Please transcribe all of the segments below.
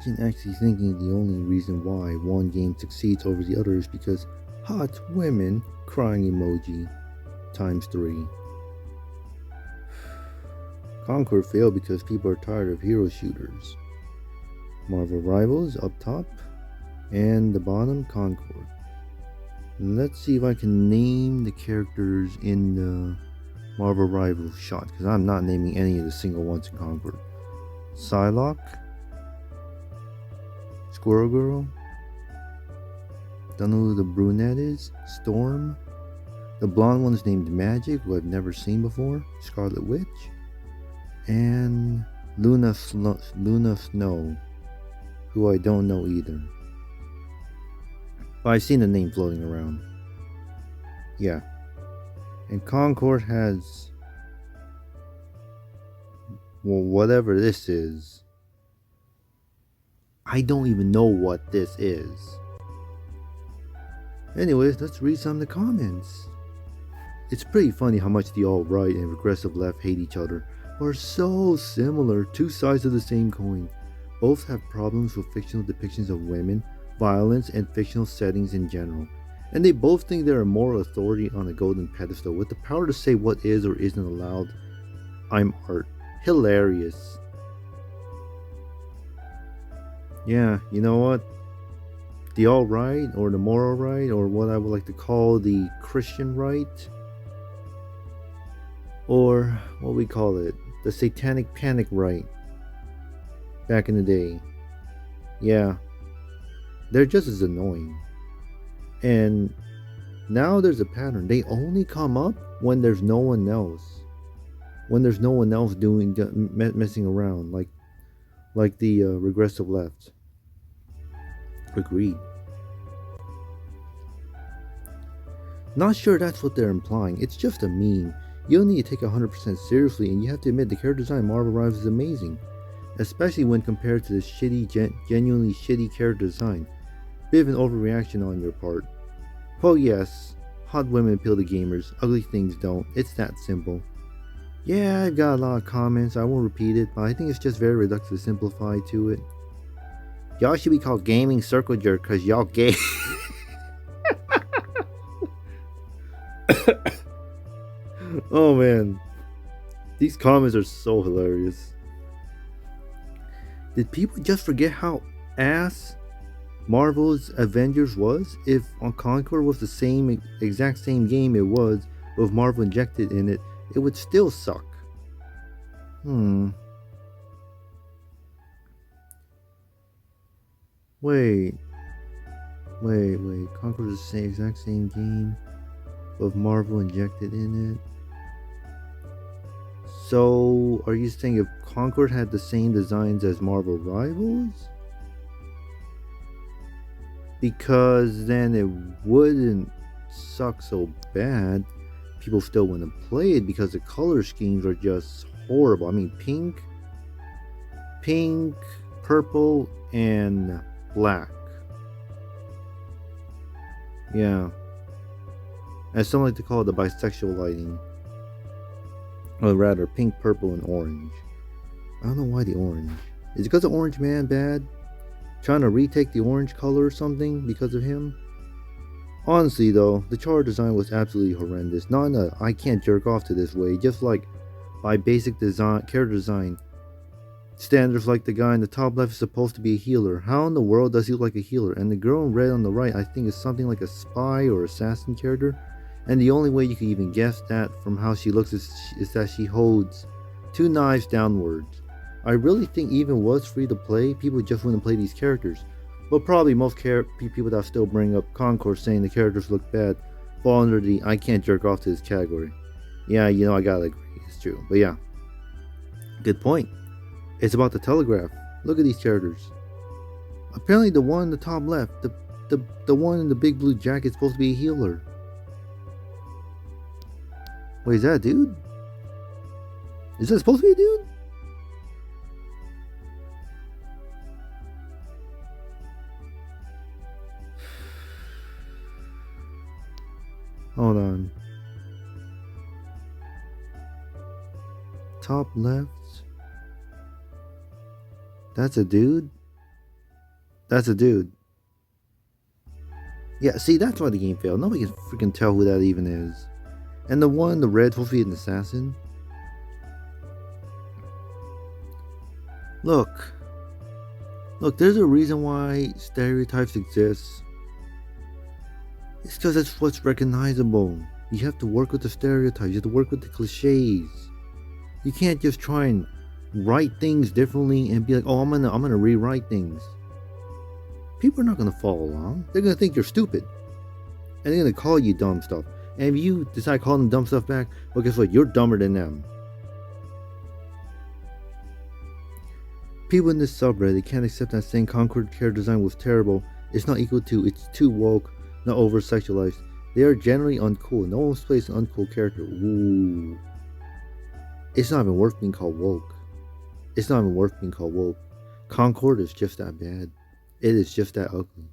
Imagine actually thinking the only reason why one game succeeds over the other is because hot women crying emoji times 3. Concord failed because people are tired of hero shooters. Marvel Rivals up top, and the bottom Concord. Let's see if I can name the characters in the Marvel Rivals shot, because I'm not naming any of the single ones in Concord. Psylocke, Squirrel Girl, don't know who the brunette is, Storm, the blonde one is named Magic, who I've never seen before, Scarlet Witch, and Luna Snow, who I don't know either. But I've seen the name floating around. Yeah. And Concord has, well, whatever this is. I don't even know what this is. Anyways, let's read some of the comments. It's pretty funny how much the alt-right and regressive left hate each other, but are so similar, two sides of the same coin. Both have problems with fictional depictions of women, violence, and fictional settings in general. And they both think they're a moral authority on a golden pedestal with the power to say what is or isn't allowed. I'm art. Hilarious. Yeah, you know what? The alt-right, or the moral right, or what I would like to call the Christian right, or what we call it, the satanic panic right, back in the day. Yeah, they're just as annoying. And now there's a pattern. They only come up when there's no one else. When there's no one else messing around, like the regressive left. Agreed. Not sure that's what they're implying. It's just a meme. You don't need to take it 100% seriously, and you have to admit the character design in Marvel Rivals is amazing, especially when compared to the genuinely shitty character design. Bit of an overreaction on your part. Well, yes, hot women appeal to gamers, ugly things don't. It's that simple. Yeah, I've got a lot of comments, I won't repeat it, but I think it's just very reductive to simplify to it. Y'all should be called Gaming Circle Jerk because y'all gay. Oh man, these comments are so hilarious. Did people just forget how ass Marvel's Avengers was? If on Concord was the exact same game it was, with Marvel injected in it, it would still suck. Wait. Concord is the exact same game with Marvel injected in it. So, are you saying if Concord had the same designs as Marvel Rivals? Because then it wouldn't suck so bad. People still wouldn't play it because the color schemes are just horrible. I mean, pink, purple, and black. Yeah. As some like to call it, the bisexual lighting. Or rather, pink, purple, and orange. I don't know why the orange. Is it because of Orange Man bad? Trying to retake the orange color or something because of him? Honestly though, the chart design was absolutely horrendous. Not in a I can't jerk off to this way, just like by basic design, character design. Standards like the guy in the top left is supposed to be a healer. How in the world does he look like a healer? And the girl in red on the right I think is something like a spy or assassin character. And the only way you can even guess that from how she looks is that she holds 2 knives downwards. I really think even was free to play, people just wouldn't play these characters. But probably most people that still bring up Concord saying the characters look bad fall under the I can't jerk off to this category. Yeah, you know, I gotta agree, it's true. But yeah, good point. It's about the Telegraph. Look at these characters. Apparently the one in the top left, the one in the big blue jacket is supposed to be a healer. Wait, is that a dude? Is that supposed to be a dude? Hold on. Top left. That's a dude? That's a dude. Yeah, see, that's why the game failed. Nobody can freaking tell who that even is. And the one, the red, supposed to be an assassin. Look, look. There's a reason why stereotypes exist. It's because that's what's recognizable. You have to work with the stereotypes. You have to work with the cliches. You can't just try and write things differently and be like, "Oh, I'm gonna rewrite things." People are not gonna follow along. They're gonna think you're stupid, and they're gonna call you dumb stuff. And if you decide to call them dumb stuff back, well, guess what? You're dumber than them. People in this subreddit can't accept that saying Concord character design was terrible. It's not equal to, it's too woke, not over sexualized. They are generally uncool. No one's plays an uncool character. Ooh. It's not even worth being called woke. It's not even worth being called woke. Concord is just that bad. It is just that ugly.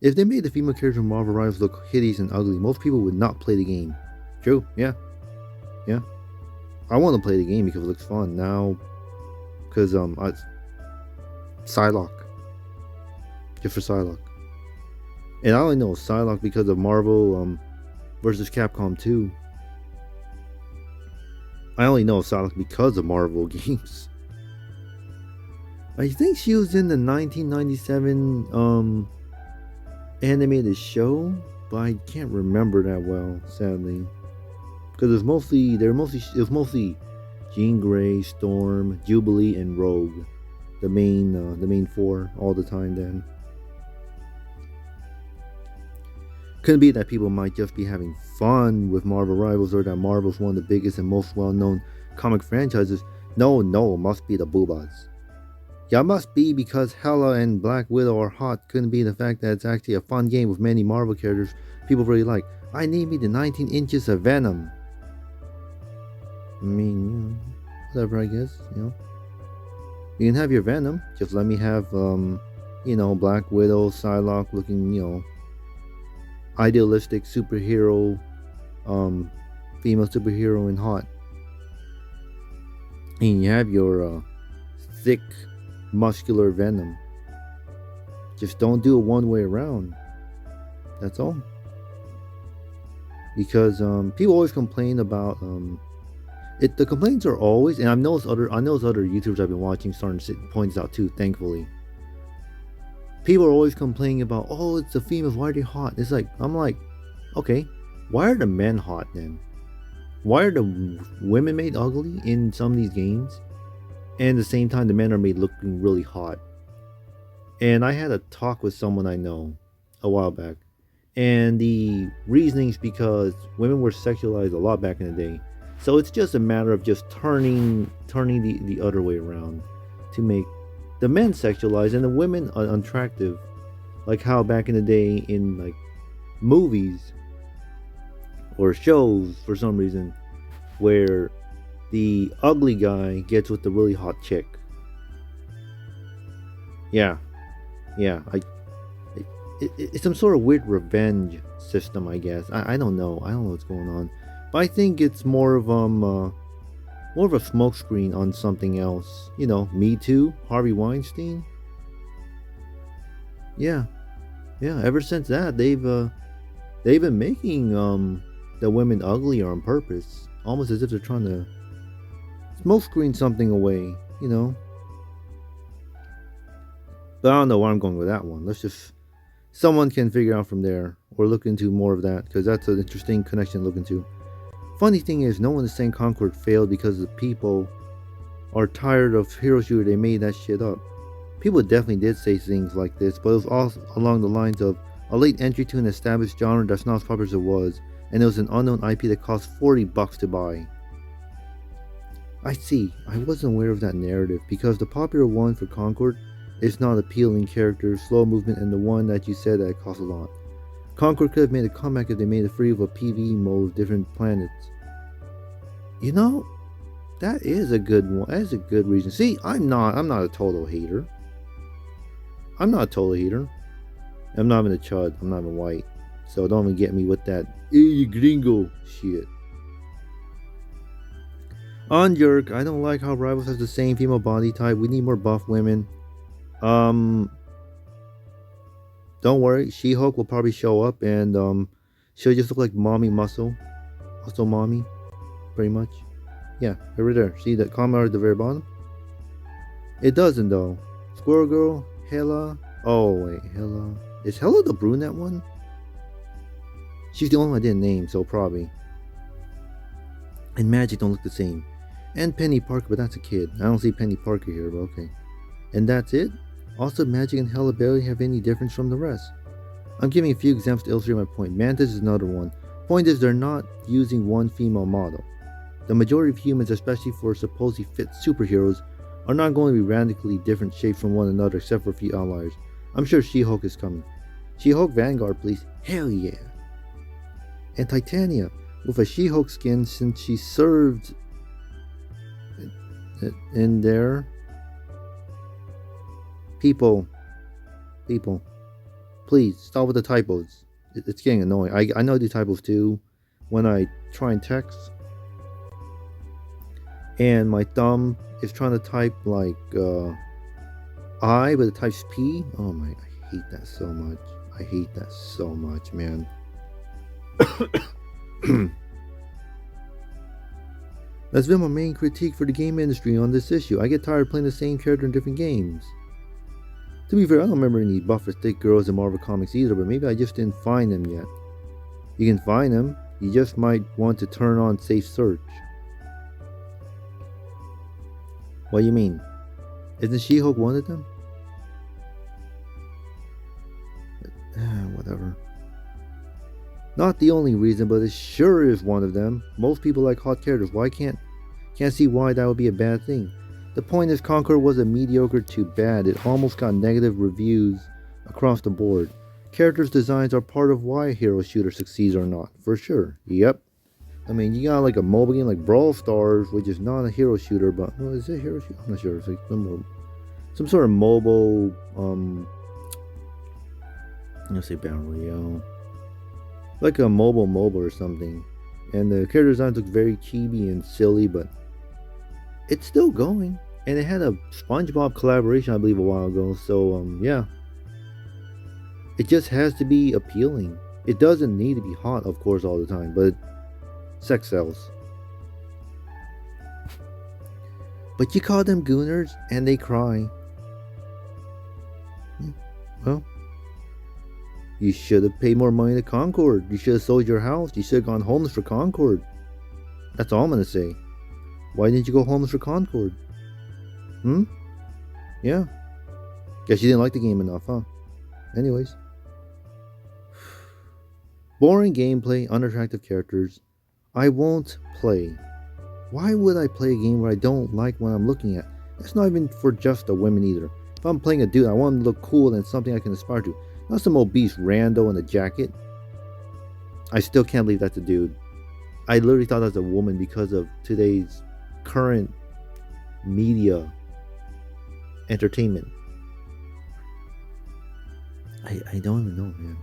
If they made the female characters in Marvel Rivals look hideous and ugly, most people would not play the game. True, yeah. Yeah. I want to play the game because it looks fun. Now, because Psylocke, just for Psylocke, and I only know Psylocke because of Marvel versus Capcom 2. I only know Psylocke because of Marvel games. I think she was in the 1997 animated show, but I can't remember that well, sadly, because it was mostly Jean Grey, Storm, Jubilee, and Rogue, the main four all the time. Then could be that people might just be having fun with Marvel Rivals, or that Marvel's one of the biggest and most well-known comic franchises. No, it must be the boobas. Yeah, it must be because Hela and Black Widow are hot. Couldn't be the fact that it's actually a fun game with many Marvel characters people really like. I need me the 19 inches of Venom. I mean, whatever, I guess, You can have your Venom, just let me have, Black Widow, Psylocke looking, idealistic superhero, female superhero and hot. And you have your, thick, muscular Venom. Just don't do it one way around. That's all. Because, people always complain about, the complaints are always, and I know other YouTubers I've been watching starting to point this out too, thankfully. People are always complaining about, oh, it's the females, why are they hot? It's like, I'm like, okay, why are the men hot then? Why are the women made ugly in some of these games? And at the same time, the men are made looking really hot. And I had a talk with someone I know a while back. And the reasoning's because women were sexualized a lot back in the day. So it's just a matter of just turning the other way around to make the men sexualized and the women unattractive. Like how back in the day in like movies or shows, for some reason, where the ugly guy gets with the really hot chick. Yeah. It's some sort of weird revenge system, I guess. I don't know. I don't know what's going on. But I think it's more of a smokescreen on something else. Me Too, Harvey Weinstein. Yeah. Ever since that, they've been making the women uglier on purpose, almost as if they're trying to smokescreen something away. But I don't know where I'm going with that one. Someone can figure out from there, or look into more of that, because that's an interesting connection to look into. Funny thing is, no one is saying Concord failed because the people are tired of hero shooter. They made that shit up. People definitely did say things like this, but it was all along the lines of a late entry to an established genre that's not as popular as it was, and it was an unknown IP that cost $40 to buy. I see. I wasn't aware of that narrative, because the popular one for Concord is not appealing character, slow movement, and the one that you said that it cost a lot. Concord could have made a comeback if they made it free of a PvE mode with different planets. That is a good one. That is a good reason. See, I'm not a total hater. I'm not a total hater. I'm not even a chud. I'm not even white. So don't even get me with that, hey, you gringo shit. On Jerk, I don't like how Rivals has the same female body type. We need more buff women. Don't worry, She-Hulk will probably show up and she'll just look like mommy muscle mommy, pretty much. Yeah, right there. See that comment at the very bottom? It doesn't though. Squirrel Girl, Hela. Oh wait, Hela. Is Hela the brunette one? She's the only one I didn't name, so probably. And Magic don't look the same. And Penny Parker, but that's a kid. I don't see Penny Parker here, but okay. And that's it? Also, Magic and Hela barely have any difference from the rest. I'm giving a few examples to illustrate my point. Mantis is another one. Point is, they're not using one female model. The majority of humans, especially for supposedly fit superheroes, are not going to be radically different shapes from one another except for a few outliers. I'm sure She-Hulk is coming. She-Hulk Vanguard, please. Hell yeah. And Titania, with a She-Hulk skin since she served in there. People, please stop with the typos. It's getting annoying. I know these typos too when I try and text. And my thumb is trying to type like I, but it types P. Oh my, I hate that so much. I hate that so much, man. That's been my main critique for the game industry on this issue. I get tired of playing the same character in different games. To be fair, I don't remember any buff or thick girls in Marvel Comics either, but maybe I just didn't find them yet. You can find them, you just might want to turn on safe search. What do you mean? Isn't She-Hulk one of them? Whatever. Not the only reason, but it sure is one of them. Most people like hot characters. Why can't see why that would be a bad thing. The point is, Concord was a mediocre to bad. It almost got negative reviews across the board. Characters' designs are part of why a hero shooter succeeds or not, for sure. Yep. I mean, you got like a mobile game like Brawl Stars, which is not a hero shooter, but is it a hero shooter? I'm not sure. It's like some sort of mobile. Let's say Battle Royale, like a mobile or something. And the character design looks very chibi and silly, but it's still going. And it had a SpongeBob collaboration, I believe, a while ago. So yeah, it just has to be appealing. It doesn't need to be hot, of course, all the time, but sex sells. But you call them gooners and they cry. Well, you should have paid more money to Concord. You should have sold your house. You should have gone homeless for Concord. That's all I'm gonna say. Why didn't you go homeless for Concord? Yeah. Guess you didn't like the game enough, huh? Anyways. Boring gameplay, unattractive characters. I won't play. Why would I play a game where I don't like what I'm looking at? That's not even for just the women either. If I'm playing a dude, I want him to look cool and something I can aspire to. Not some obese rando in a jacket. I still can't believe that's a dude. I literally thought that was a woman because of today's current media entertainment. I don't even know, man.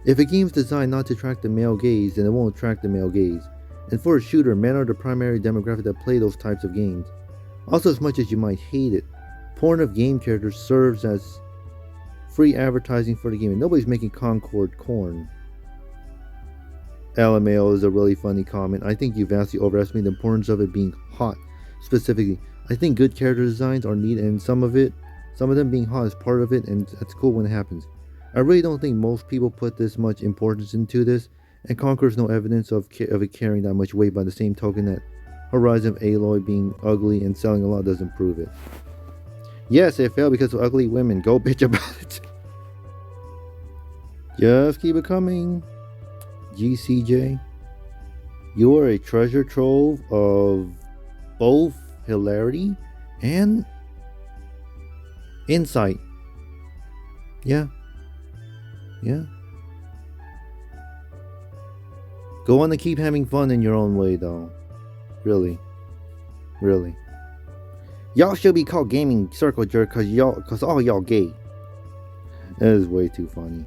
If a game's designed not to attract the male gaze, then it won't attract the male gaze. And for a shooter, men are the primary demographic that play those types of games. Also, as much as you might hate it, porn of game characters serves as free advertising for the game, and nobody's making Concord corn. LMAO is a really funny comment. I think you vastly overestimate the importance of it being hot. Specifically, I think good character designs are neat, and some of them being hot is part of it, and that's cool when it happens. I really don't think most people put this much importance into this, and Conqueror's no evidence of it carrying that much weight. By the same token, that Horizon of Aloy being ugly and selling a lot doesn't prove it. Yes, it failed because of ugly women. Go bitch about it. Just keep it coming. GCJ. You are a treasure trove of both hilarity and insight. Yeah. Go on and keep having fun in your own way, though. Really. Y'all should be called gaming circle jerk because all y'all gay. That is way too funny.